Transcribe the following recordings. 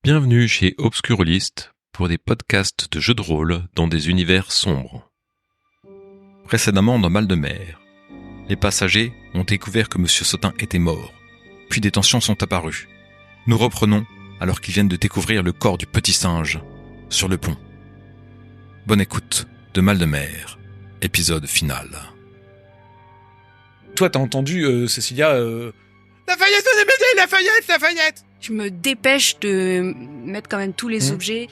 Bienvenue chez Obscurlist pour des podcasts de jeux de rôle dans des univers sombres. Précédemment dans Mal de Mer, les passagers ont découvert que Monsieur Sautin était mort, puis des tensions sont apparues. Nous reprenons alors qu'ils viennent de découvrir le corps du petit singe sur le pont. Bonne écoute de Mal de Mer, épisode final. Toi, t'as entendu, Cécilia, Lafayette, venez m'aider, Lafayette! Je me dépêche de mettre quand même tous les objets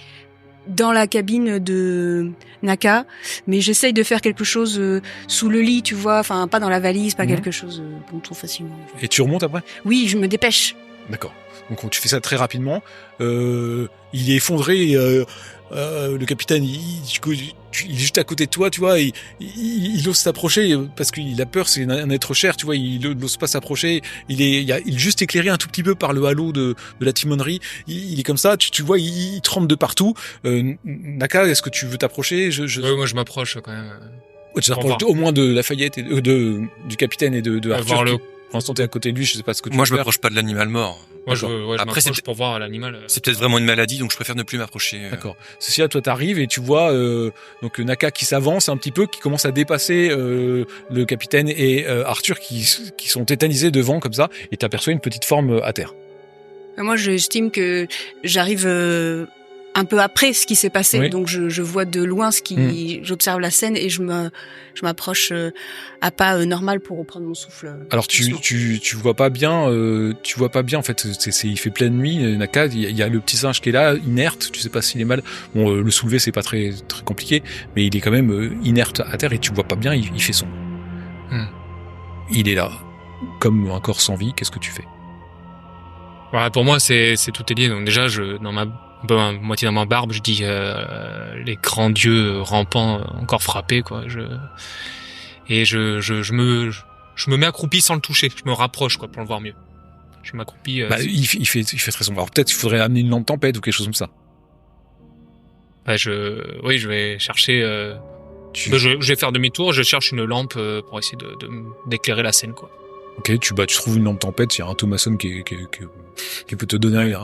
dans la cabine de Naka, mais j'essaye de faire quelque chose sous le lit, tu vois, enfin pas dans la valise, pas quelque chose qu'on trouve facilement. Et tu remontes après ? Oui, je me dépêche. D'accord. Donc tu fais ça très rapidement. Il est effondré. Le capitaine, il est juste à côté de toi, tu vois. Il ose s'approcher parce qu'il a peur. C'est un être cher, tu vois. Il n'ose pas s'approcher. Il est juste éclairé un tout petit peu par le halo de la timonerie. Il est comme ça. Tu vois, il tremble de partout. Naka, est-ce que tu veux t'approcher ? Oui, moi je m'approche quand même. Ouais, tu t'approches au moins de Lafayette et du capitaine et de Arthur. Pour l'instant, t'es à côté de lui. Je sais pas ce que tu veux Moi, je faire. m'approche pas de l'animal mort. Moi, je Après, m'approche pour voir l'animal. C'est peut-être vraiment une maladie, donc je préfère ne plus m'approcher. D'accord. Cécilia, toi, t'arrives et tu vois donc Naka qui s'avance un petit peu, qui commence à dépasser le capitaine et Arthur qui sont tétanisés devant comme ça, et t'aperçois une petite forme à terre. Moi, j'estime que j'arrive un peu après ce qui s'est passé, Oui. donc je vois de loin j'observe la scène et je m'approche à pas normal pour reprendre mon souffle. Alors tu vois pas bien, en fait. Il fait pleine nuit. Naka, il y a le petit singe qui est là, inerte. Tu sais pas s'il est mal. Bon, le soulever c'est pas très très compliqué, mais il est quand même inerte à terre et tu vois pas bien. Il fait sombre. Il est là, comme un corps sans vie. Qu'est-ce que tu fais ? Voilà, pour moi, c'est tout est lié. Donc déjà, moitié dans ma barbe, je dis les grands dieux rampants encore frappés, quoi. Je me mets accroupi sans le toucher. Je me rapproche, quoi, pour le voir mieux. Je m'accroupis. Il fait très sombre. Alors peut-être il faudrait amener une lampe tempête ou quelque chose comme ça. Je vais chercher. Je vais faire demi-tour. Je cherche une lampe pour essayer d'éclairer la scène, quoi. Ok, tu trouves une lampe tempête. Il y a un Thomason qui peut te donner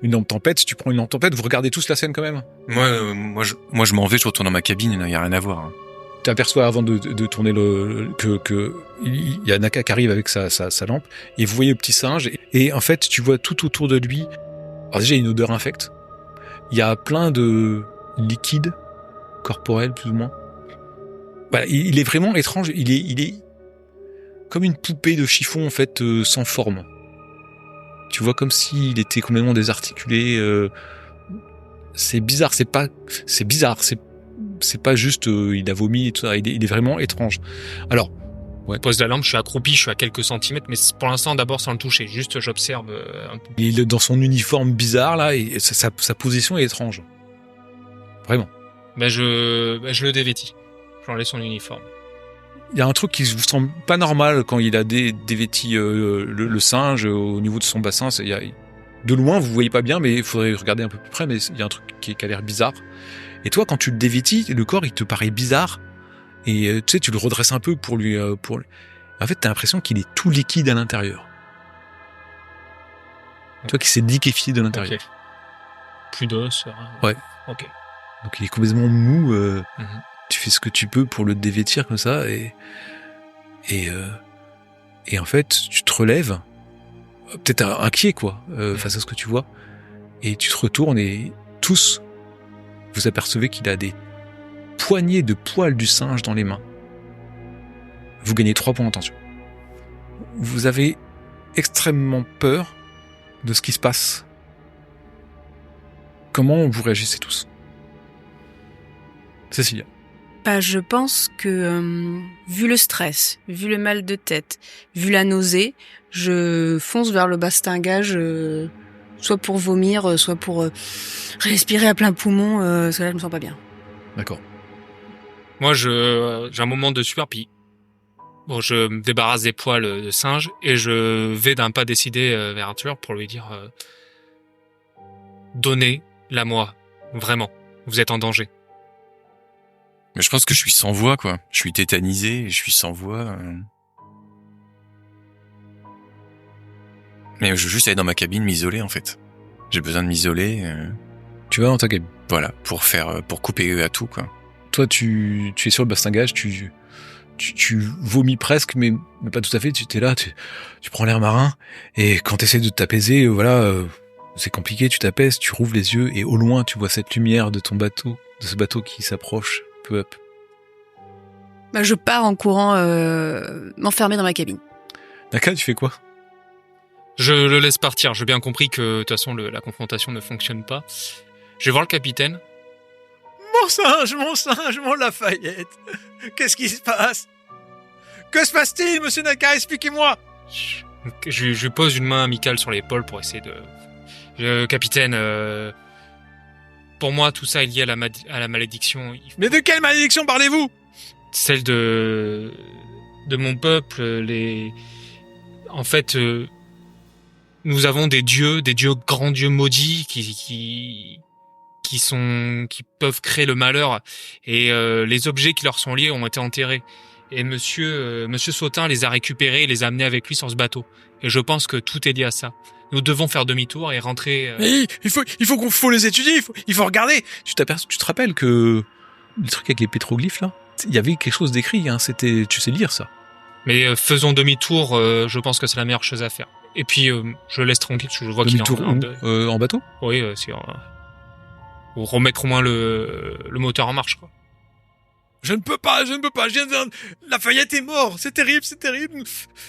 une lampe tempête. Si tu prends une lampe tempête, vous regardez tous la scène quand même. Moi, je m'en vais, je retourne dans ma cabine, il n'y a rien à voir. Tu aperçois avant de tourner il y a Naka qui arrive avec sa lampe et vous voyez le petit singe et en fait tu vois tout autour de lui. Alors déjà il y a une odeur infecte. Il y a plein de liquides corporels plus ou moins. Voilà, il est vraiment étrange. Il est comme une poupée de chiffon en fait sans forme. Tu vois comme s'il était complètement désarticulé. C'est bizarre. C'est pas juste il a vomi et tout ça. Il est vraiment étrange. Alors. Je pose la lampe, je suis accroupi, je suis à quelques centimètres, mais pour l'instant, d'abord sans le toucher. Juste, j'observe un peu. Il est dans son uniforme bizarre, là, et sa position est étrange. Vraiment. Je le dévêtis. J'enlève son uniforme. Il y a un truc qui vous semble pas normal quand il a dévêti le singe au niveau de son bassin. De loin, vous voyez pas bien, mais il faudrait regarder un peu plus près, mais il y a un truc qui a l'air bizarre. Et toi, quand tu le dévêtis, le corps, il te paraît bizarre. Et tu sais, tu le redresses un peu pour lui. En fait, t'as l'impression qu'il est tout liquide à l'intérieur. Tu vois qu'il s'est liquéfié de l'intérieur. Okay. Plus d'os. Ouais. Ok. Donc il est complètement mou. Tu fais ce que tu peux pour le dévêtir comme ça. Et en fait, tu te relèves. Peut-être inquiet, quoi, face à ce que tu vois. Et tu te retournes et tous, vous apercevez qu'il a des poignées de poils du singe dans les mains. Vous gagnez 3 points en tension. Vous avez extrêmement peur de ce qui se passe. Comment vous réagissez tous ? Cécilia. Je pense que vu le stress, vu le mal de tête, vu la nausée, je fonce vers le bastingage, soit pour vomir, soit pour respirer à plein poumon, parce que là je me sens pas bien. D'accord. Moi, j'ai un moment de sueur, puis je me débarrasse des poils de singe et je vais d'un pas décidé vers Arthur pour lui dire donnez-la moi, vraiment, vous êtes en danger. Mais je pense que je suis sans voix, quoi. Je suis tétanisé, je suis sans voix. Mais je veux juste aller dans ma cabine, m'isoler, en fait. J'ai besoin de m'isoler. Tu vas dans ta cabine. Voilà, pour couper à tout, quoi. Toi, tu es sur le bastingage, tu vomis presque, mais pas tout à fait. Tu es là, tu prends l'air marin, et quand tu essaies de t'apaiser, c'est compliqué, tu t'apaises, tu rouvres les yeux, et au loin, tu vois cette lumière de ce bateau qui s'approche peu à peu. Bah, je pars en courant m'enfermer dans ma cabine. Naka, tu fais quoi? Je le laisse partir. J'ai bien compris que de toute façon la confrontation ne fonctionne pas. Je vais voir le capitaine. Mon singe, mon Lafayette. Qu'est-ce qui se passe? Que se passe-t-il, monsieur Naka? Expliquez-moi. Je lui pose une main amicale sur l'épaule pour essayer de... capitaine, pour moi, tout ça est lié à la malédiction. Mais de quelle malédiction parlez-vous? Celle de mon peuple. En fait, nous avons des dieux grands dieux maudits qui peuvent créer le malheur, et les objets qui leur sont liés ont été enterrés. Et monsieur Sautin les a récupérés et les a amenés avec lui sur ce bateau. Et je pense que tout est lié à ça. Nous devons faire demi-tour et rentrer. Mais faut les étudier, il faut regarder. Tu te rappelles que le truc avec les pétroglyphes là, il y avait quelque chose d'écrit, hein, c'était, tu sais lire ça. Mais faisons demi-tour, je pense que c'est la meilleure chose à faire. Et puis je le laisse tranquille, parce que je vois qu'il est en bateau. Oui, ou remettre au moins le moteur en marche, quoi. Je ne peux pas, Lafayette est mort, c'est terrible.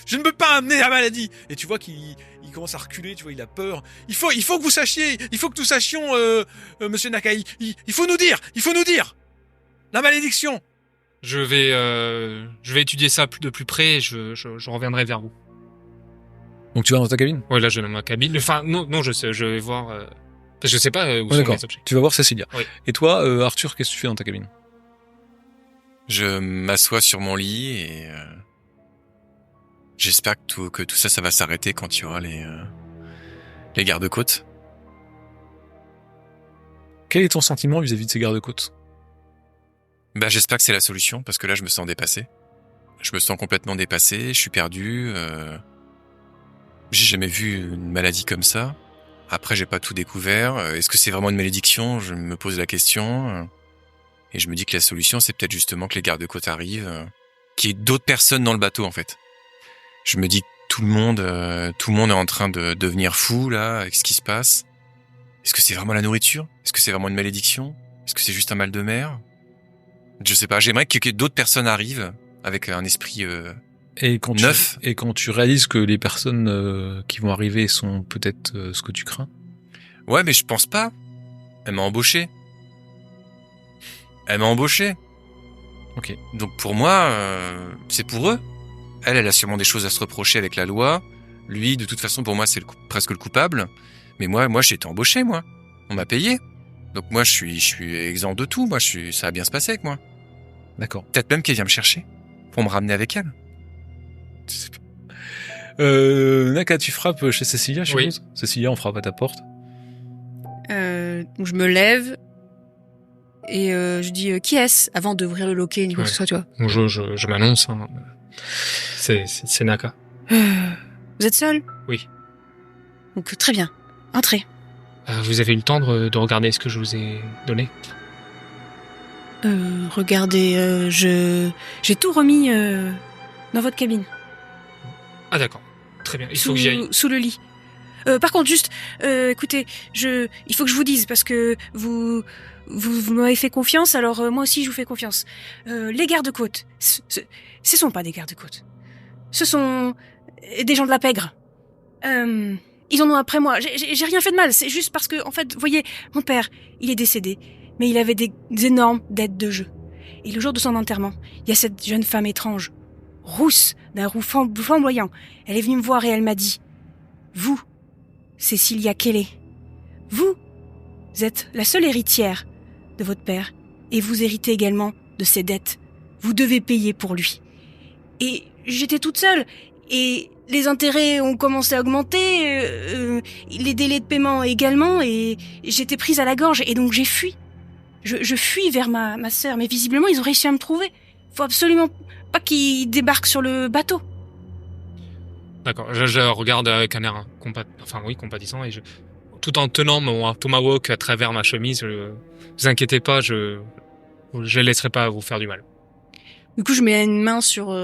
Je ne peux pas amener la maladie. Et tu vois qu'il commence à reculer, tu vois, il a peur. Il faut que vous sachiez, il faut que nous sachions, monsieur Nakai. Il faut nous dire. La malédiction. Je vais étudier ça de plus près, et je reviendrai vers vous. Donc tu vas dans ta cabine? Ouais, là, je vais dans ma cabine. Enfin, non, je vais voir, parce que je sais pas où sont les objets. Tu vas voir Cécilia. Oui. Et toi, Arthur, qu'est-ce que tu fais dans ta cabine? Je m'assois sur mon lit et j'espère que tout ça va s'arrêter quand il y aura les gardes-côtes. Quel est ton sentiment vis-à-vis de ces gardes-côtes? Bah, j'espère que c'est la solution, parce que là, je me sens dépassé. Je me sens complètement dépassé, je suis perdu. J'ai jamais vu une maladie comme ça. Après, j'ai pas tout découvert. Est-ce que c'est vraiment une malédiction? Je me pose la question. Et je me dis que la solution, c'est peut-être justement que les gardes-côtes arrivent, qu'il y ait d'autres personnes dans le bateau, en fait. Je me dis que tout le monde est en train de devenir fou, là, avec ce qui se passe. Est-ce que c'est vraiment la nourriture? Est-ce que c'est vraiment une malédiction? Est-ce que c'est juste un mal de mer? Je sais pas, j'aimerais que d'autres personnes arrivent avec un esprit neuf. Et quand tu réalises que les personnes qui vont arriver sont peut-être ce que tu crains? Ouais, mais je pense pas. Elle m'a embauché. Ok. Donc pour moi, c'est pour eux. Elle a sûrement des choses à se reprocher avec la loi. Lui, de toute façon, pour moi, c'est presque le coupable. Mais moi, j'ai été embauché, moi. On m'a payé. Donc moi, je suis exempt de tout. Moi, ça va bien se passer avec moi. D'accord. Peut-être même qu'elle vient me chercher pour me ramener avec elle. Naka, tu frappes chez Cécilia, je suppose? Oui. Cécilia, on frappe à ta porte. Donc je me lève et je dis qui est-ce avant d'ouvrir le loquet ni quoi que ce soit, tu vois. Bon, je m'annonce. Hein. C'est Naka. Vous êtes seul? Oui. Donc très bien. Entrez. Vous avez eu le temps de regarder ce que je vous ai donné? Regardez, j'ai tout remis dans votre cabine. Ah d'accord. Très bien. Il faut que j'y aille. Sous le lit. Par contre, juste, écoutez, il faut que je vous dise parce que vous m'avez fait confiance, alors moi aussi je vous fais confiance. Les gardes-côtes, ce sont pas des gardes-côtes. Ce sont des gens de la pègre. Ils en ont après moi. J'ai rien fait de mal. C'est juste parce que, en fait, vous voyez, mon père, il est décédé, mais il avait des énormes dettes de jeu. Et le jour de son enterrement, il y a cette jeune femme étrange, rousse, d'un roux flamboyant. Elle est venue me voir et elle m'a dit, vous, Cécilia Kelly, vous êtes la seule héritière de votre père et vous héritez également de ses dettes. Vous devez payer pour lui. Et j'étais toute seule et les intérêts ont commencé à augmenter, les délais de paiement également, et j'étais prise à la gorge et donc j'ai fui. Je fuis vers ma sœur, mais visiblement ils ont réussi à me trouver. Faut absolument pas qu'ils débarquent sur le bateau. D'accord, je regarde avec un air compatissant et de toute tout en tenant mon tomahawk à travers ma chemise. Vous inquiétez pas, je laisserai pas vous faire du mal. Du coup, je mets une main sur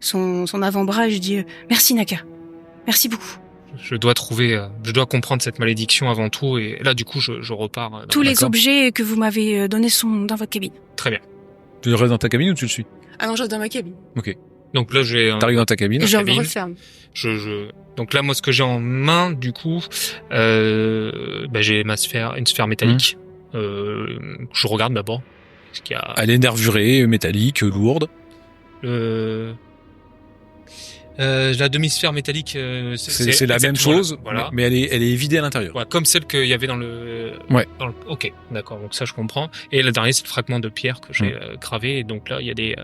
son avant-bras et je dis merci Naka, merci beaucoup. Je dois comprendre cette malédiction avant tout, et là du coup je repars. Tous les D'accord. objets que vous m'avez donnés sont dans votre cabine. Très bien. Tu restes dans ta cabine ou tu le suis? Ah non, je reste dans ma cabine. Donc là j'ai T'arrives dans ta cabine. Et je cabine. referme. Donc là moi ce que j'ai en main du coup, j'ai une sphère métallique. Je regarde d'abord ce qu'il y a. Elle est nervurée, métallique, lourde. La demi-sphère métallique, C'est la même chose, voilà. mais elle est vidée à l'intérieur. Ouais, comme celle qu'il y avait dans le. Ouais. Ok, d'accord. Donc ça, je comprends. Et le dernier, c'est le fragment de pierre que j'ai gravé. Et donc là, il y a des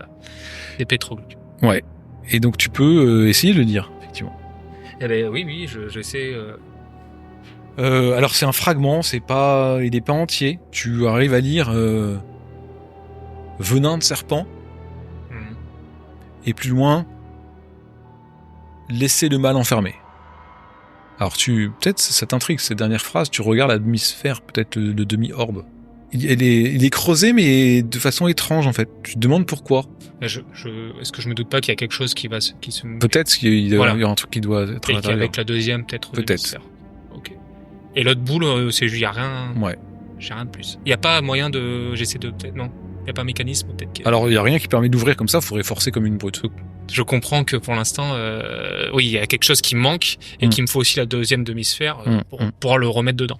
pétroglyphes. Ouais. Et donc tu peux essayer de le dire, effectivement. Eh ben oui, j'essaie. Alors c'est un fragment, il est pas entier. Tu arrives à lire venin de serpent, et plus loin, laissez le mal enfermé. Alors peut-être ça t'intrigue cette dernière phrase. Tu regardes la demi-sphère, peut-être le demi-orbe. Il est creusé, mais de façon étrange en fait. Tu te demandes pourquoi. Est-ce que je me doute pas qu'il y a quelque chose qui se. Peut-être qu'il y a Voilà. un truc qui doit être à Et l'intérieur. qu'avec la deuxième, peut-être. Peut-être. Ok. Et l'autre boule, il y a rien. Ouais. J'ai rien de plus. Il y a pas moyen de. J'essaie de peut-être non. Il y a pas un mécanisme peut-être. Alors il y a rien qui permet d'ouvrir comme ça. Faudrait forcer comme une brute. Je comprends que pour l'instant, oui, il y a quelque chose qui me manque et qu'il me faut aussi la deuxième demi-sphère pour pouvoir le remettre dedans.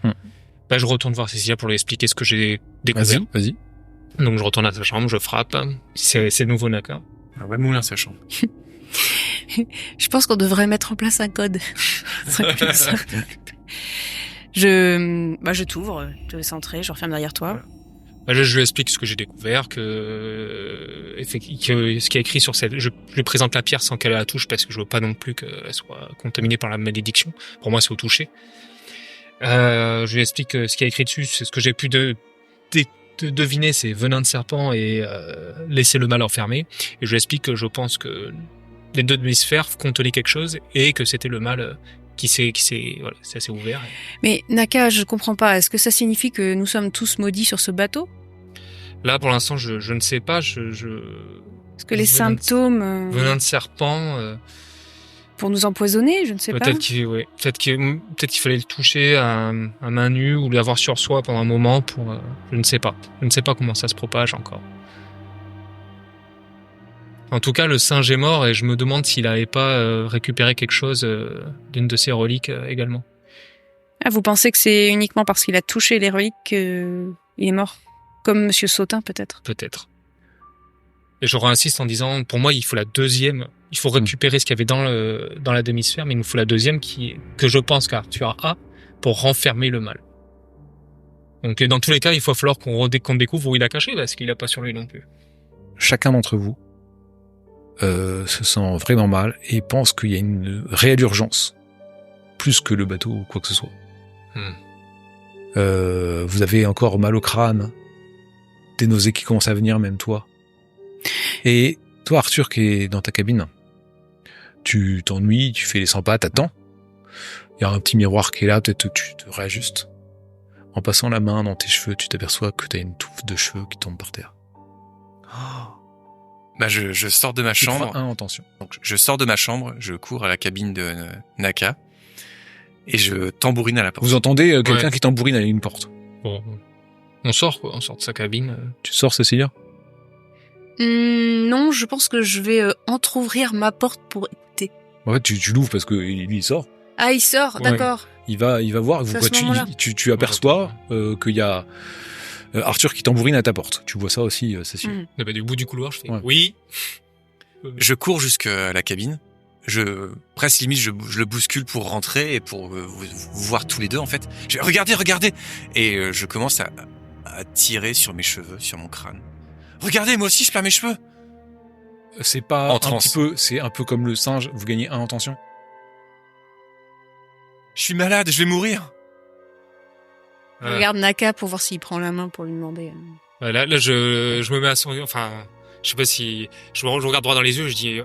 Je retourne voir Cécilia pour lui expliker ce que j'ai découvert. Vas-y. Donc je retourne à sa chambre, je frappe. C'est nouveau Naka. On va mouiller sa chambre. Je pense qu'on devrait mettre en place un code. Je t'ouvre, je te laisse entrer, je referme derrière toi. Je lui explique ce que j'ai découvert, que ce qui est écrit sur cette. Je lui présente la pierre sans qu'elle la touche parce que je veux pas non plus qu'elle soit contaminée par la malédiction. Pour moi, c'est au toucher. Je lui explique ce qui est écrit dessus, c'est ce que j'ai pu deviner, c'est venin de serpent et laisser le mal enfermé. Et je lui explique que je pense que les deux demi-sphères contenaient quelque chose et que c'était le mal qui s'est ouvert. Mais Naka, je comprends pas. Est-ce que ça signifie que nous sommes tous maudits sur ce bateau? Là, pour l'instant, je ne sais pas. Est-ce que les symptômes venin de serpent. Pour nous empoisonner, je ne sais pas. Peut-être qu'il fallait le toucher à main nue ou l'avoir sur soi pendant un moment pour. Je ne sais pas. Je ne sais pas comment ça se propage encore. En tout cas, le singe est mort et je me demande s'il n'avait pas récupéré quelque chose d'une de ses reliques également. Ah, vous pensez que c'est uniquement parce qu'il a touché les reliques qu'il est mort? Comme Monsieur Sautin, peut-être? Peut-être. Et je réinsiste en disant, pour moi, il faut la deuxième. Il faut récupérer ce qu'il y avait dans la demi-sphère, mais il nous faut la deuxième que je pense qu'Arthur a pour renfermer le mal. Donc, dans tous les cas, il va falloir qu'on découvre où il a caché, parce qu'il n'a pas sur lui non plus. Chacun d'entre vous se sent vraiment mal et pense qu'il y a une réelle urgence, plus que le bateau ou quoi que ce soit. Vous avez encore mal au crâne, des nausées qui commencent à venir, même toi. Et toi, Arthur, qui est dans ta cabine, tu t'ennuies, tu fais les 100 pas, t'attends. Il y a un petit miroir qui est là, peut-être tu te réajustes. En passant la main dans tes cheveux, tu t'aperçois que t'as une touffe de cheveux qui tombe par terre. Je sors de ma Tu te chambre. feras un en tension. Donc, je sors de ma chambre, je cours à la cabine de Naka et je tambourine à la porte. Vous entendez quelqu'un qui tambourine à une porte. Bon, on sort quoi, on sort de sa cabine. Tu sors, Cécilia? Non, je pense que je vais entrouvrir ma porte pour écouter. En fait, tu l'ouvres parce que lui, il sort. Ah, il sort, Ouais. d'accord. Il va voir. C'est à Quoi, ce moment-là. tu aperçois qu'il y a Arthur qui tambourine à ta porte. Tu vois ça aussi, Cécilia. Du bout du couloir, je fais Ouais. oui. Je cours jusqu'à la cabine. Presque limite, je le bouscule pour rentrer et pour vous voir tous les deux, en fait. Regardez! Et je commence à tirer sur mes cheveux, sur mon crâne. Regardez, moi aussi, je perds mes cheveux! C'est pas En un transe. petit peu, c'est un peu comme le singe. Vous gagnez 1 en tension. Je suis malade, je vais mourir! Je regarde Naka pour voir s'il prend la main pour lui demander. Là, je me mets à son... Enfin, je sais pas si... Je regarde droit dans les yeux, je dis...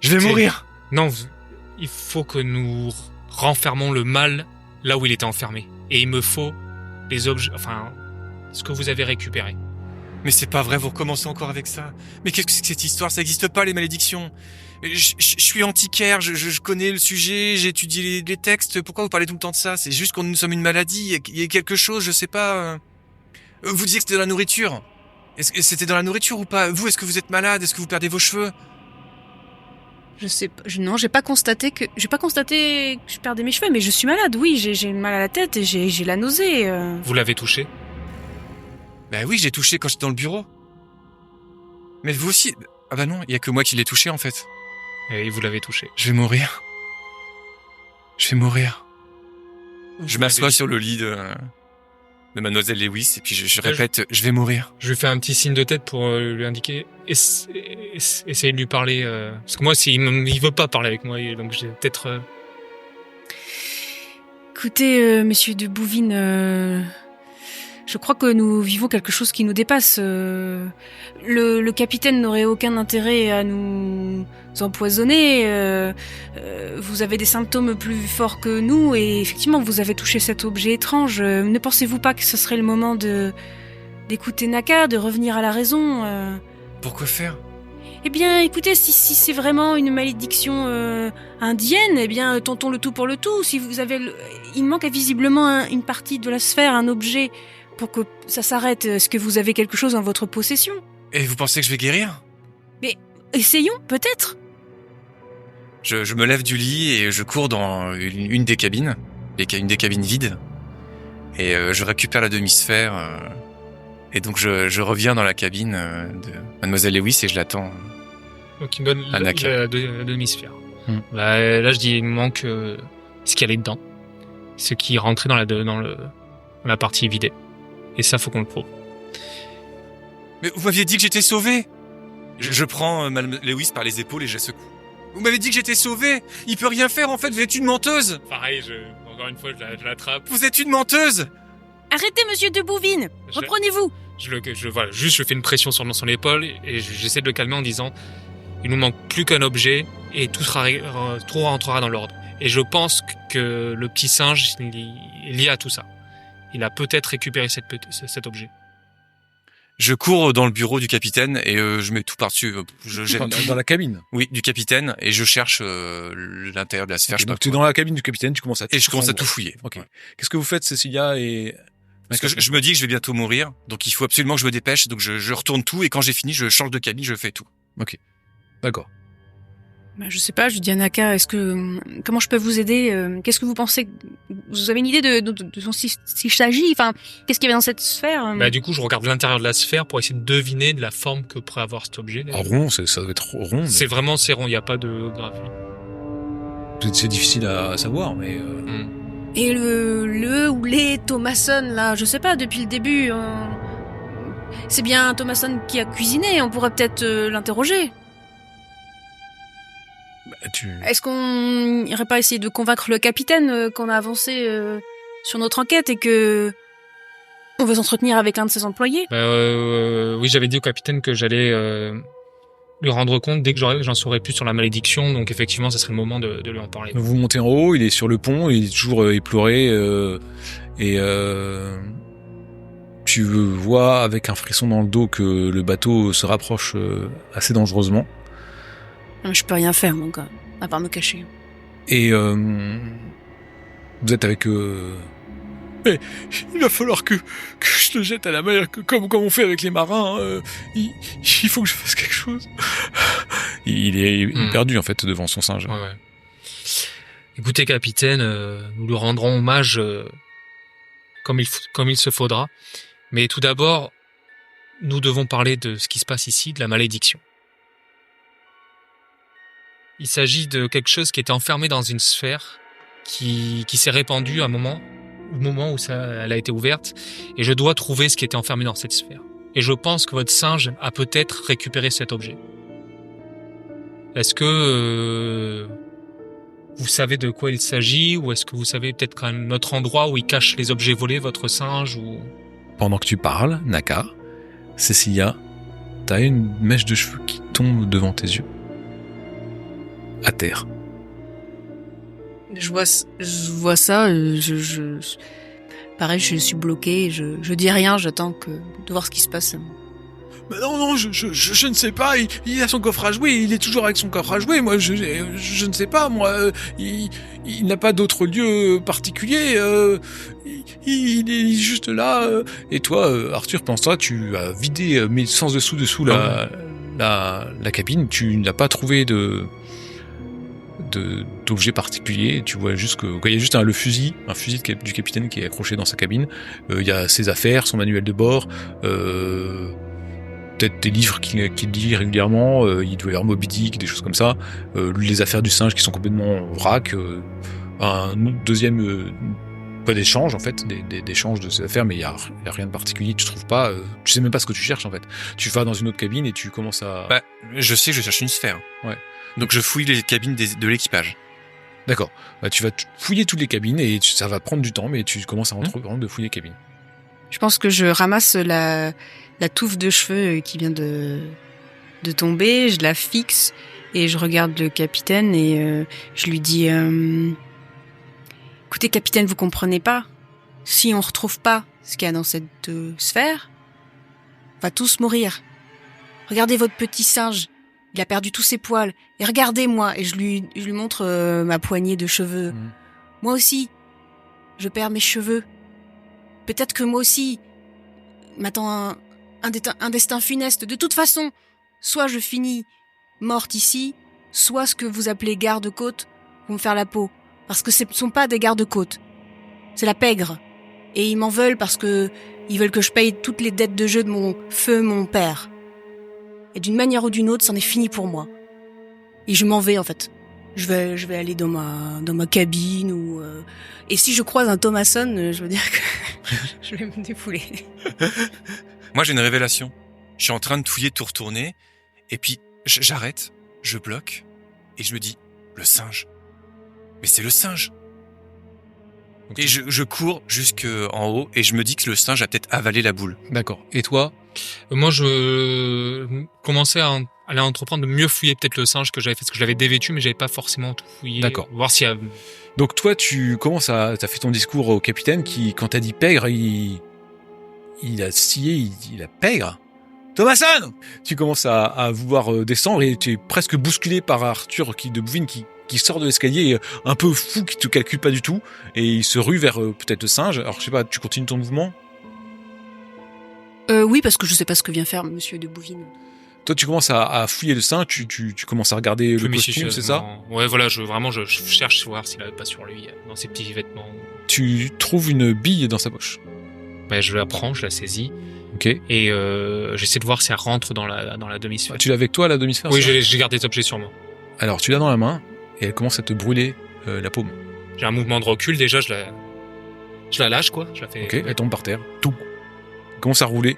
Je vais C'est- mourir! Non, il faut que nous renfermons le mal là où il était enfermé. Et il me faut les objets, enfin, ce que vous avez récupéré. Mais c'est pas vrai, vous recommencez encore avec ça. Mais qu'est-ce que c'est que cette histoire? Ça n'existe pas, les malédictions. Je suis antiquaire, je connais le sujet, j'ai étudié les textes. Pourquoi vous parlez tout le temps de ça? C'est juste qu'on nous sommes une maladie, il y a quelque chose, je sais pas. Vous disiez que c'était dans la nourriture. Est-ce que c'était dans la nourriture ou pas? Vous, est-ce que vous êtes malade? Est-ce que vous perdez vos cheveux? Je sais pas. Non, j'ai pas constaté que je perdais mes cheveux, mais je suis malade. Oui, j'ai mal à la tête et j'ai la nausée. Vous l'avez touché? Bah oui, j'ai touché quand j'étais dans le bureau. Mais vous aussi? Ah bah non, il y a que moi qui l'ai touché en fait. Et vous l'avez touché. Je vais mourir. Je Vous m'assois l'avez- sur le lit de Mademoiselle Lewis et puis je répète, je vais mourir. Je lui fais un petit signe de tête pour lui indiquer. Essayez de lui parler. Parce que moi, il veut pas parler avec moi, donc j'ai peut-être. Écoutez, monsieur de Bouvines, je crois que nous vivons quelque chose qui nous dépasse. Le capitaine n'aurait aucun intérêt à nous empoisonner. Vous avez des symptômes plus forts que nous et effectivement, vous avez touché cet objet étrange. Ne pensez-vous pas que ce serait le moment d'écouter Naka, de revenir à la raison Pourquoi faire? Eh bien, écoutez, si c'est vraiment une malédiction indienne, eh bien, tentons le tout pour le tout. Si vous avez, il manque visiblement une partie de la sphère, un objet, pour que ça s'arrête. Est-ce que vous avez quelque chose en votre possession? Et vous pensez que je vais guérir? Mais essayons, peut-être. Je me lève du lit et je cours dans une des cabines, une des cabines vides, et je récupère la demi-sphère. Et donc je reviens dans la cabine de Mademoiselle Lewis et je l'attends. Donc il me donne Naka. la demi-sphère. Là, je dis, il me manque ce qu'il y avait dedans. Ce qui est rentré dans la partie vidée. Et ça, faut qu'on le prouve. Mais vous m'aviez dit que j'étais sauvé. Je prends Madame Lewis par les épaules et je la secoue. Vous m'avez dit que j'étais sauvé. Il peut rien faire en fait, vous êtes une menteuse. Pareil, encore une fois, je l'attrape. Vous êtes une menteuse. Arrêtez, monsieur de Bouvines. Je- Reprenez-vous. Voilà, juste je fais une pression sur son épaule et j'essaie de le calmer en disant il nous manque plus qu'un objet et tout rentrera dans l'ordre. Et je pense que le petit singe il est lié à tout ça. Il a peut-être récupéré cet objet. Je cours dans le bureau du capitaine et je mets tout par-dessus. Je jette tout. Dans la cabine. Oui, du capitaine et je cherche l'intérieur de la sphère. Ok, je sais pas donc tu es quoi. dans la cabine du capitaine, tu commences à Et je commence à tout fouiller. fouiller. Ok. Ouais. Qu'est-ce que vous faites, Cécilia et Parce que je me dis que je vais bientôt mourir, donc il faut absolument que je me dépêche. Donc je retourne tout et quand j'ai fini, je change de cabine, je fais tout. D'accord. Bah, je sais pas, je dis à Naka, comment je peux vous aider? Qu'est-ce que vous pensez? Vous avez une idée de s'il s'agit? Enfin, qu'est-ce qu'il y avait dans cette sphère? Du coup, je regarde l'intérieur de la sphère pour essayer de deviner de la forme que pourrait avoir cet objet. En rond, ça doit être rond. mais C'est vraiment rond, il n'y a pas de graphie. c'est difficile à savoir, mais Et le ou les Thomasson, là, je sais pas, depuis le début, c'est bien Thomasson qui a cuisiné, on pourrait peut-être l'interroger. Est-ce qu'on irait pas essayer de convaincre le capitaine qu'on a avancé sur notre enquête et que on veut s'entretenir avec l'un de ses employés? Oui, j'avais dit au capitaine que j'allais lui rendre compte dès que j'en saurais plus sur la malédiction, donc effectivement, ça serait le moment de lui en parler. vous montez en haut, il est sur le pont, il est toujours éploré et tu vois avec un frisson dans le dos que le bateau se rapproche assez dangereusement. Je peux rien faire, mon gars, à part me cacher. Et vous êtes avec Mais il va falloir que je te jette à la mer, comme on fait avec les marins. Il faut que je fasse quelque chose. il est perdu en fait devant son singe. Ouais. Écoutez, capitaine, nous lui rendrons hommage comme il se faudra. Mais tout d'abord, nous devons parler de ce qui se passe ici, de la malédiction. Il s'agit de quelque chose qui était enfermé dans une sphère qui s'est répandue au moment où elle a été ouverte. Et je dois trouver ce qui était enfermé dans cette sphère. Et je pense que votre singe a peut-être récupéré cet objet. Est-ce que vous savez de quoi il s'agit, ou est-ce que vous savez peut-être un autre endroit où il cache les objets volés, votre singe, ou... Pendant que tu parles, Naka, Cécilia, t'as une mèche de cheveux qui tombe devant tes yeux. À terre. Je vois ça, pareil, je suis bloquée, je dis rien, j'attends de voir ce qui se passe. Mais non, je ne sais pas, il a son coffre à jouer, il est toujours avec son coffre à jouer, moi je ne sais pas, moi, il n'a pas d'autre lieu particulier, il est juste là. Et toi, Arthur, pense toi, tu as vidé mais sans dessous la cabine, tu n'as pas trouvé d'objet particulier, tu vois juste il y a juste le fusil, du capitaine qui est accroché dans sa cabine, il y a ses affaires, son manuel de bord, peut-être des livres qu'il lit régulièrement, il doit y avoir Moby Dick, des choses comme ça, les affaires du singe qui sont complètement en vrac, un deuxième pas d'échange en fait, d'échange de ces affaires, mais il y a rien de particulier, tu trouves pas, tu sais même pas ce que tu cherches en fait. Tu vas dans une autre cabine et tu commences à... Bah, je sais que je cherche une sphère. Ouais. Donc je fouille les cabines de l'équipage. D'accord. Bah, tu vas fouiller toutes les cabines et ça va prendre du temps, mais tu commences à entreprendre de fouiller les cabines. Je pense que je ramasse la touffe de cheveux qui vient de tomber, je la fixe et je regarde le capitaine et je lui dis écoutez capitaine, vous comprenez pas, si on retrouve pas ce qu'il y a dans cette sphère, on va tous mourir. Regardez votre petit singe, il a perdu tous ses poils et regardez-moi, et je lui montre ma poignée de cheveux. Moi aussi, je perds mes cheveux. Peut-être que moi aussi m'attend un destin funeste. De toute façon, soit je finis morte ici, soit ce que vous appelez garde-côte vont me faire la peau. Parce que ce ne sont pas des garde-côtes. C'est la pègre. Et ils m'en veulent parce que ils veulent que je paye toutes les dettes de jeu de mon père. Et d'une manière ou d'une autre, c'en est fini pour moi. Et je m'en vais, en fait. Je vais aller dans ma cabine ou et si je croise un Thomason, je veux dire que je vais me défouler. Moi, j'ai une révélation. Je suis en train de fouiller, de tout retourner, et puis j'arrête, je bloque, et je me dis, le singe. Mais c'est le singe. Et je cours jusqu'en haut, et je me dis que le singe a peut-être avalé la boule. D'accord. Et toi? Moi, je commençais à aller entreprendre de mieux fouiller peut-être le singe que j'avais fait, parce que je l'avais dévêtu, mais j'avais pas forcément tout fouillé. D'accord. Voir s'il y a... Donc toi, t'as fait ton discours au capitaine qui, quand t'as dit pègre, il a scié, il a pègre. Thomason! Tu commences à vouloir descendre et tu es presque bousculé par Arthur de Bouvines qui sort de l'escalier un peu fou, qui te calcule pas du tout, et il se rue vers peut-être le singe. Alors je sais pas, tu continues ton mouvement? Oui, parce que je sais pas ce que vient faire monsieur de Bouvines. Toi, tu commences à fouiller le singe, tu commences à regarder le costume, c'est ça? Ouais, voilà, je cherche voir s'il avait pas sur lui, dans ses petits vêtements. Tu trouves une bille dans sa poche. Ben, je la prends, je la saisis. Ok. Et j'essaie de voir si elle rentre dans la demi-sphère. Tu l'as avec toi, la demi-sphère? Oui, j'ai gardé cet objet sur moi. Alors, tu l'as dans la main, et elle commence à te brûler la paume. J'ai un mouvement de recul, déjà, je la lâche, quoi. Je la fais... Ok, elle tombe par terre. Tout. Elle commence à rouler.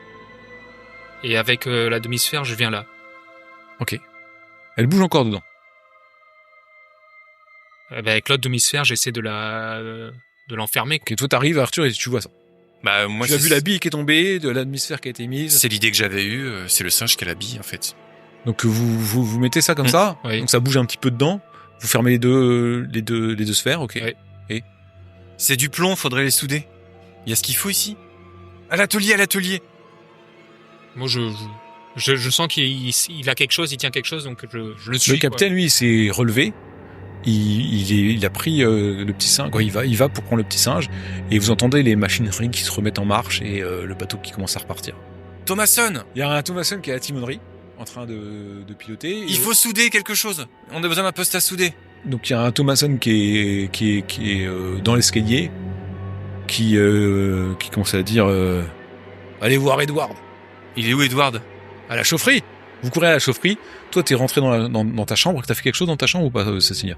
Et avec la demi-sphère, je viens là. Ok. Elle bouge encore dedans. Avec l'autre demi-sphère, j'essaie de l'enfermer. Ok, toi t'arrives, Arthur, et tu vois ça. Bah, moi, tu as vu la bille qui est tombée, de l'atmosphère qui a été mise. C'est l'idée que j'avais eue, c'est le singe qui a la bille, en fait. Donc vous mettez ça comme ça, oui. Donc ça bouge un petit peu dedans, vous fermez les deux sphères, ok. Oui. Et c'est du plomb, faudrait les souder. Il y a ce qu'il faut ici. À l'atelier. Moi, je sens qu'il a quelque chose, il tient quelque chose, donc je le suis. Le capitaine, lui, il s'est relevé. Il a pris le petit singe. Quoi, il va pour prendre le petit singe. Et vous entendez les machineries qui se remettent en marche et le bateau qui commence à repartir. Thomason! Il y a un Thomason qui est à la timonerie, en train de piloter. Il faut souder quelque chose. On a besoin d'un poste à souder. Donc il y a un Thomason qui est dans l'escalier, qui commence à dire allez voir Edward. Il est où, Edward? À la chaufferie. Vous courez à la chaufferie. Toi, t'es rentré dans ta chambre. T'as fait quelque chose dans ta chambre ou pas, Cécilia?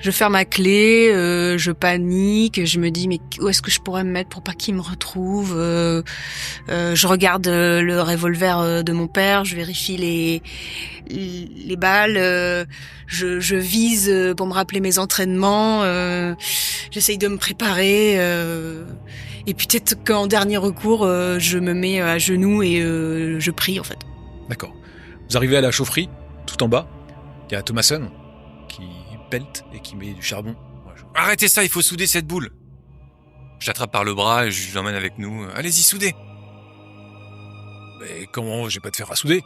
Je ferme ma clé, je panique, je me dis mais où est-ce que je pourrais me mettre pour pas qu'il me retrouve. Je regarde le revolver de mon père, je vérifie les balles, je vise pour me rappeler mes entraînements, j'essaye de me préparer et peut-être qu'en dernier recours je me mets à genoux et je prie en fait. D'accord. Vous arrivez à la chaufferie. tout en bas, il y a Thomason qui pelte et qui met du charbon. Ouais, Arrêtez ça, il faut souder cette boule. Je l'attrape par le bras et je l'emmène avec nous. Allez-y, soudez. Mais comment, j'ai pas de fer à souder?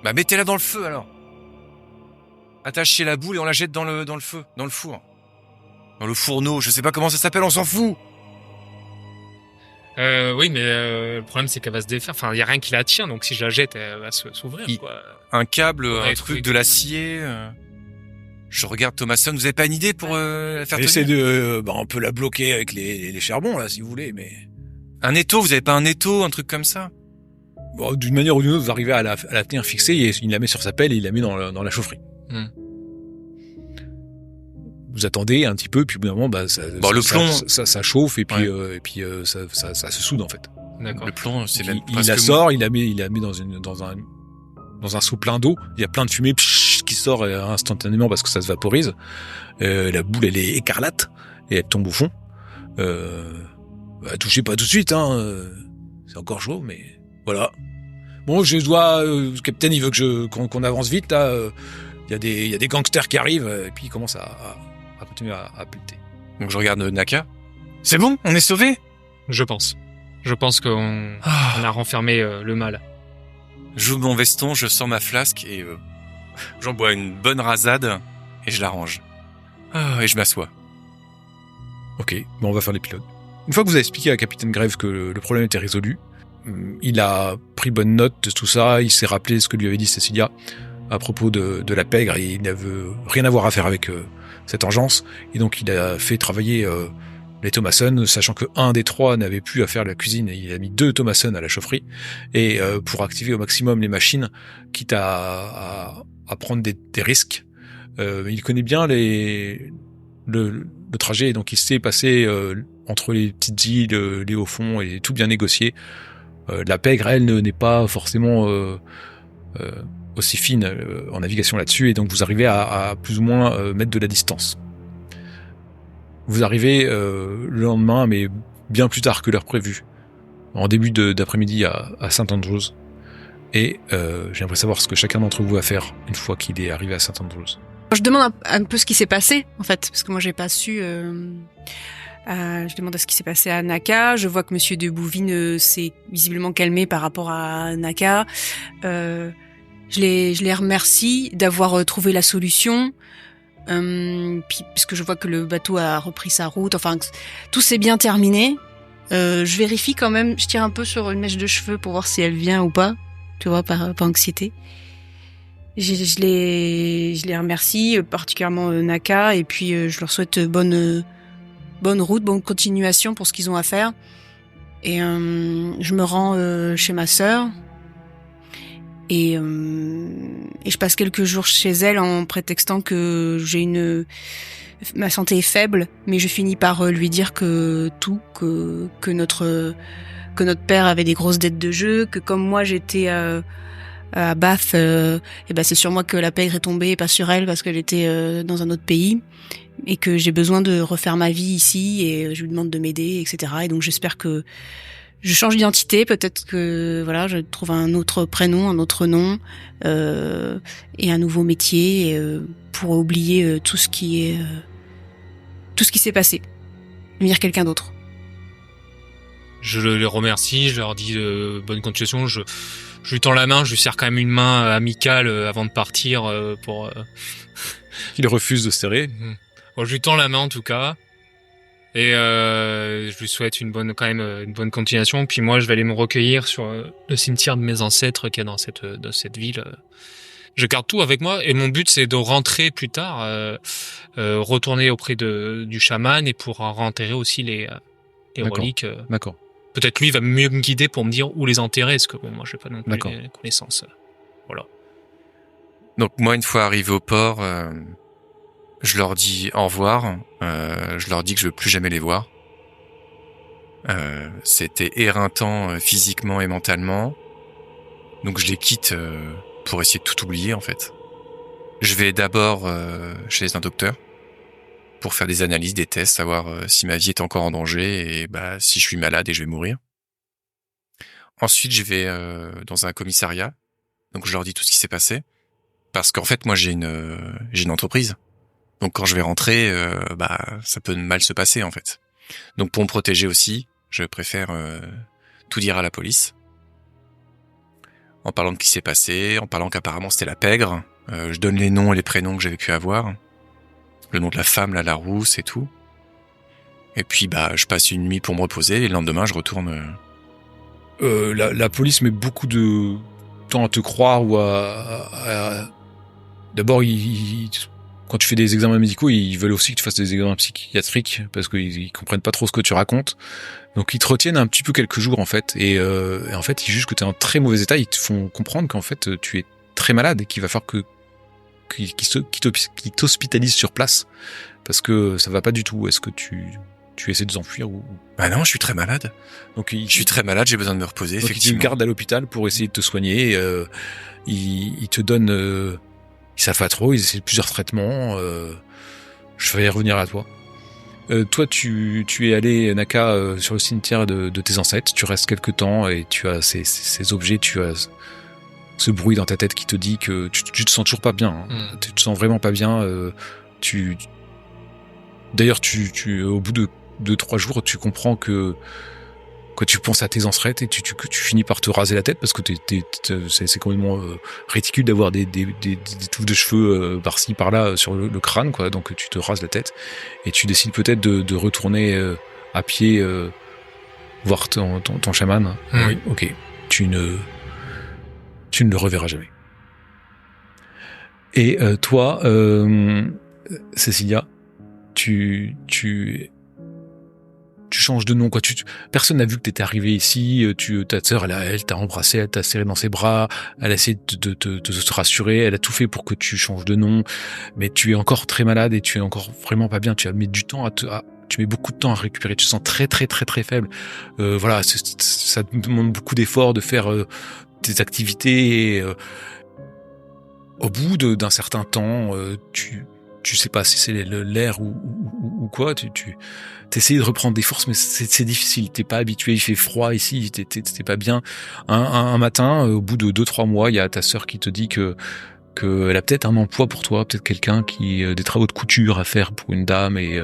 Bah mettez-la dans le feu alors. Attachez la boule et on la jette dans le feu, dans le four. Dans le fourneau, je sais pas comment ça s'appelle, on s'en fout. Oui, mais le problème c'est qu'elle va se défaire. Enfin, il y a rien qui la tient, donc si je la jette, elle va s'ouvrir. Quoi. Un câble, Ouais, un truc, de l'acier. Je regarde Thomason, vous avez pas une idée pour la faire Essaie tenir on peut la bloquer avec les charbons, là, si vous voulez, mais... Un étau, vous avez pas un étau, un truc comme ça? Bon, d'une manière ou d'une autre, vous arrivez à la tenir fixée et il la met sur sa pelle et il la met dans la chaufferie. Vous attendez un petit peu, puis au bout d'un moment, le plomb. ça chauffe et puis, Ouais. ça se soude en fait. D'accord. Le plomb, c'est même Il presque la mou. sort, il la met dans un seau plein d'eau. Il y a plein de fumée qui sort instantanément parce que ça se vaporise. La boule, elle est écarlate et elle tombe au fond. Touchez pas tout de suite, hein. C'est encore chaud, mais voilà. Bon, je dois, le capitaine, il veut qu'on avance vite là. Il y a des gangsters qui arrivent et puis ils commencent à continuer à pelleter. Donc je regarde Naka. C'est bon, on est sauvés? Je pense qu'on on a renfermé le mal. J'ouvre mon veston, je sors ma flasque et j'en bois une bonne rasade et je la range. Et je m'assois. Ok, bon, on va faire l'épilogue. Une fois que vous avez expliqué à Capitaine Graves que le problème était résolu, il a pris bonne note de tout ça, il s'est rappelé ce que lui avait dit Cecilia à propos de la pègre, et il n'avait rien à voir à faire avec cette engeance, et donc il a fait travailler les Thomason, sachant que un des trois n'avait plus à faire la cuisine, et il a mis 2 Thomason à la chaufferie, et pour activer au maximum les machines, quitte à prendre des risques. Il connaît bien le trajet, et donc il s'est passé entre les petites îles, les hauts fonds, et tout bien négocié. La pègre, elle, n'est pas forcément aussi fine en navigation là-dessus, et donc vous arrivez à plus ou moins mettre de la distance. Vous arrivez le lendemain, mais bien plus tard que l'heure prévue, en début d'après-midi à St. Andrews, et j'aimerais savoir ce que chacun d'entre vous va faire une fois qu'il est arrivé à St. Andrews. Je demande un peu ce qui s'est passé, en fait, parce que moi j'ai pas su. Je demande à ce qui s'est passé à Naka. Je vois que Monsieur de Bouvines s'est visiblement calmé par rapport à Naka. Je les remercie d'avoir trouvé la solution. Puis parce que je vois que le bateau a repris sa route. Enfin, tout s'est bien terminé. Je vérifie quand même. Je tire un peu sur une mèche de cheveux pour voir si elle vient ou pas. Tu vois, par anxiété. Je les remercie, particulièrement Naka, et puis je leur souhaite bonne route, bonne continuation pour ce qu'ils ont à faire. Et je me rends chez ma sœur, et je passe quelques jours chez elle en prétextant que ma santé est faible, mais je finis par lui dire que notre père avait des grosses dettes de jeu, que comme moi j'étais à Bath, et ben c'est sur moi que la pègre est tombée, pas sur elle, parce qu'elle était dans un autre pays, et que j'ai besoin de refaire ma vie ici, et je lui demande de m'aider, etc. Et donc j'espère que je change d'identité, peut-être que voilà, je trouve un autre prénom, un autre nom, et un nouveau métier, pour oublier tout ce qui s'est passé, venir quelqu'un d'autre. Je les remercie, je leur dis bonne continuation. Je lui tends la main, je lui serre quand même une main amicale avant de partir pour. Il refuse de serrer. Bon, je lui tends la main en tout cas, et je lui souhaite une bonne continuation. Puis moi, je vais aller me recueillir sur le cimetière de mes ancêtres qui est dans cette ville. Je garde tout avec moi, et mon but c'est de rentrer plus tard, retourner auprès du chaman, et pour renterrer aussi les reliques. D'accord. Peut-être lui va mieux me guider pour me dire où les enterrer, parce que bon, moi je n'ai pas non plus les connaissances. Voilà. Donc moi, une fois arrivé au port, je leur dis au revoir. Je leur dis que je veux plus jamais les voir. C'était éreintant physiquement et mentalement. Donc je les quitte pour essayer de tout oublier en fait. Je vais d'abord chez un docteur pour faire des analyses, des tests, savoir si ma vie est encore en danger et si je suis malade et je vais mourir. Ensuite, je vais dans un commissariat. Donc je leur dis tout ce qui s'est passé. Parce qu'en fait, moi, j'ai une entreprise. Donc, quand je vais rentrer, ça peut mal se passer, en fait. Donc, pour me protéger aussi, je préfère tout dire à la police. En parlant de ce qui s'est passé, en parlant qu'apparemment c'était la pègre. Je donne les noms et les prénoms que j'avais pu avoir. Le nom de la femme, là, la rousse et tout. Et puis, je passe une nuit pour me reposer et le lendemain, je retourne... La police met beaucoup de temps à te croire ou D'abord, quand tu fais des examens médicaux, ils veulent aussi que tu fasses des examens psychiatriques parce qu'ils comprennent pas trop ce que tu racontes. Donc, ils te retiennent un petit peu quelques jours, en fait. Et en fait, ils jugent que tu es en très mauvais état. Ils te font comprendre qu'en fait, tu es très malade et qu'il va falloir qu'ils t'hospitalisent sur place parce que ça va pas du tout. Est-ce que tu essaies de t'enfuir ou... Bah non, je suis très malade. Donc, je suis très malade, j'ai besoin de me reposer, donc effectivement. Ils te gardent à l'hôpital pour essayer de te soigner. Ils te donnent... ils savent pas trop, ils essaient plusieurs traitements. Je vais y revenir à toi. Toi, tu es allé, Naka, sur le cimetière de tes ancêtres. Tu restes quelque temps et tu as ces objets, tu as ce bruit dans ta tête qui te dit que tu te sens toujours pas bien. Hein. Tu te sens vraiment pas bien. D'ailleurs, au bout de 2-3 jours, tu comprends que tu penses à tes ancêtres et tu finis par te raser la tête parce que c'est complètement ridicule d'avoir des touffes de cheveux par-ci par-là sur le crâne, quoi. Donc tu te rases la tête et tu décides peut-être de retourner à pied voir ton chaman. Oui. Ok. Tu ne le reverras jamais. Et toi, Cécilia, tu changes de nom, quoi. Personne n'a vu que t'étais arrivé ici. Ta sœur, elle t'a embrassé, elle t'a serré dans ses bras, elle a essayé de te rassurer, elle a tout fait pour que tu changes de nom. Mais tu es encore très malade et tu es encore vraiment pas bien. Tu as mis du temps tu mets beaucoup de temps à récupérer. Tu te sens très très très très faible. Voilà, ça te demande beaucoup d'efforts de faire tes activités. Et, au bout d'un certain temps, tu sais pas si c'est l'air ou quoi, tu essayes de reprendre des forces, mais c'est difficile, t'es pas habitué, il fait froid ici, t'es pas bien. Un matin, au bout de 2-3 mois, il y a ta sœur qui te dit que elle a peut-être un emploi pour toi, peut-être quelqu'un qui des travaux de couture à faire pour une dame, et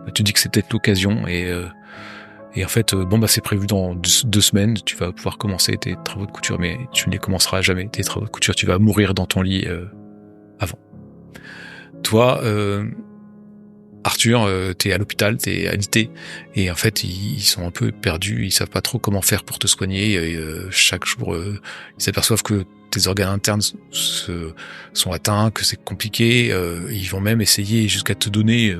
elle te dit que c'est peut-être l'occasion, et en fait, c'est prévu dans 2 semaines, tu vas pouvoir commencer tes travaux de couture, mais tu ne les commenceras jamais, tes travaux de couture, tu vas mourir dans ton lit avant. Toi, Arthur, t'es à l'hôpital, t'es alité, et en fait, ils sont un peu perdus, ils savent pas trop comment faire pour te soigner, et chaque jour, ils s'aperçoivent que tes organes internes sont atteints, que c'est compliqué, ils vont même essayer jusqu'à te donner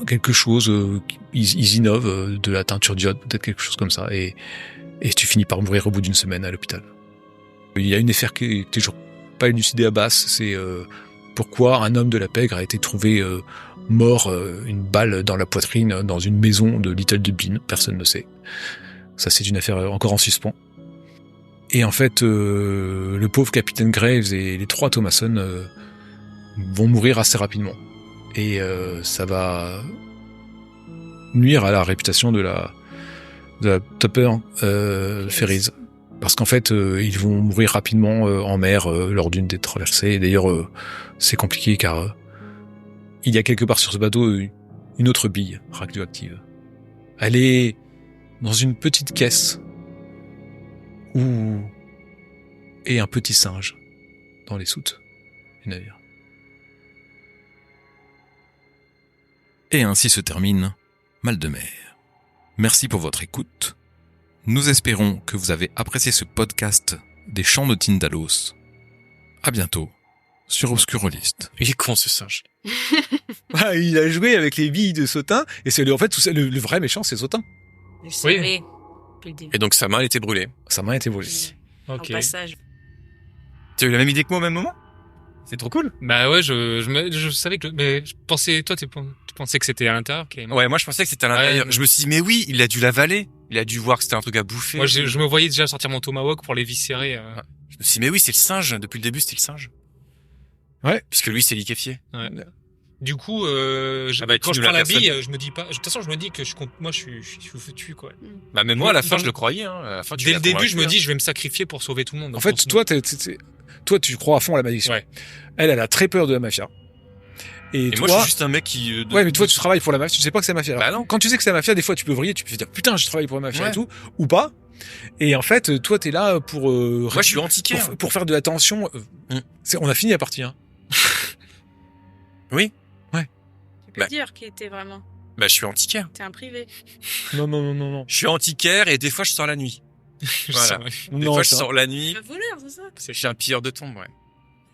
quelque chose, ils innovent, de la teinture d'iode, peut-être quelque chose comme ça, et tu finis par mourir au bout d'1 semaine à l'hôpital. Il y a une affaire qui est toujours pas élucidée à Basse, c'est pourquoi un homme de la pègre a été trouvé mort, une balle dans la poitrine, dans une maison de Little Dublin, personne ne sait. Ça, c'est une affaire encore en suspens. Et en fait, le pauvre capitaine Graves et les 3 Thomason vont mourir assez rapidement. Et ça va nuire à la réputation de la Tupper Ferries. Parce qu'en fait, ils vont mourir rapidement en mer lors d'une des traversées. D'ailleurs, c'est compliqué car il y a quelque part sur ce bateau une autre bille radioactive. Elle est dans une petite caisse où est un petit singe dans les soutes du navire. Et ainsi se termine Mal de mer. Merci pour votre écoute. Nous espérons que vous avez apprécié ce podcast des Chants de Tyndalos. À bientôt sur Obscurolist. Il est con, ce singe. Il a joué avec les billes de Sautin, et c'est en fait le vrai méchant, c'est Sautin. Je savais, depuis le début. Et donc sa main, elle était brûlée. Sa main a été volée. Ok. Au passage. Tu as eu la même idée que moi au même moment? C'est trop cool. Bah ouais, je savais que, mais je pensais, toi, tu pensais que c'était à l'intérieur qui est mort. Ouais, moi je pensais que c'était à l'intérieur. Ouais. Je me suis dit, mais oui, il a dû l'avaler. Il a dû voir que c'était un truc à bouffer. Moi, je me voyais déjà sortir mon tomahawk pour les viscérer. Je me suis dit, mais oui, c'est le singe. Depuis le début, c'était le singe. Ouais. Puisque lui, c'est liquéfié. Ouais. Du coup, bah, quand tu je nous prends la la bille, personne. je me dis pas. De toute façon, je me dis que je suis foutu, quoi. Bah, même moi, à la fin, Dans- je le croyais, hein. À la fin, tu Dès l'as le début, je me convaincu, dis, je vais me sacrifier pour sauver tout le monde. En fait, toi, Toi, tu crois à fond à la malédiction. Ouais. Elle a très peur de la mafia. Et toi, moi, je suis juste un mec qui... ouais, mais toi, tu travailles pour la mafia, tu sais pas que c'est la mafia. Alors, Bah non. quand tu sais que c'est la mafia, des fois, tu peux vriller, tu peux te dire, putain, je travaille pour la mafia Ouais. et tout, ou pas. Et en fait, toi, t'es là pour, Moi, je suis antiquaire. pour faire de la tension. On a fini la partie, hein. Oui. Tu peux Bah. dire qui était vraiment. Bah, je suis antiquaire. T'es un privé. Non. Je suis antiquaire et des fois, je sors la nuit. Voilà. Des Non, fois, je ça- sors la nuit. Un voleur, c'est ça? Parce que je suis un pilleur de tombes, ouais.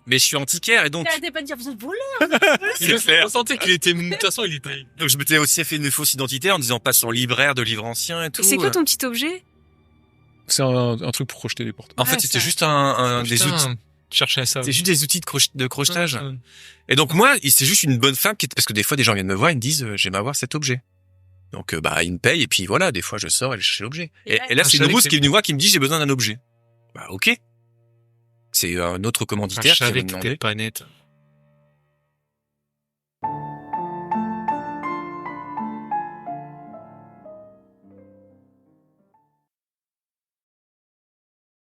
Mais je suis antiquaire et donc... T'arrêtais pas de dire, vous êtes voleur. C'est clair. On sentait qu'il était, de toute façon, il était. Donc je m'étais aussi fait une fausse identité en disant pas son libraire de livres anciens et tout. Et c'est quoi ton petit objet? C'est un truc pour crocheter les portes. En Ouais, fait, c'était ça. juste des outils. Je cherchais à ça. C'est juste des outils de crochetage. Et donc moi, c'est juste une bonne femme qui parce que des fois des gens viennent me voir, ils me disent j'aime avoir cet objet. Donc bah ils me payent et puis voilà, des fois je sors et je cherche l'objet. Et Et là Ah, c'est je une savais rousse que qui est venue voir qui me dit j'ai besoin d'un objet. Bah OK. C'est un autre Je commanditaire qui savais me que demandé. t'étais pas net.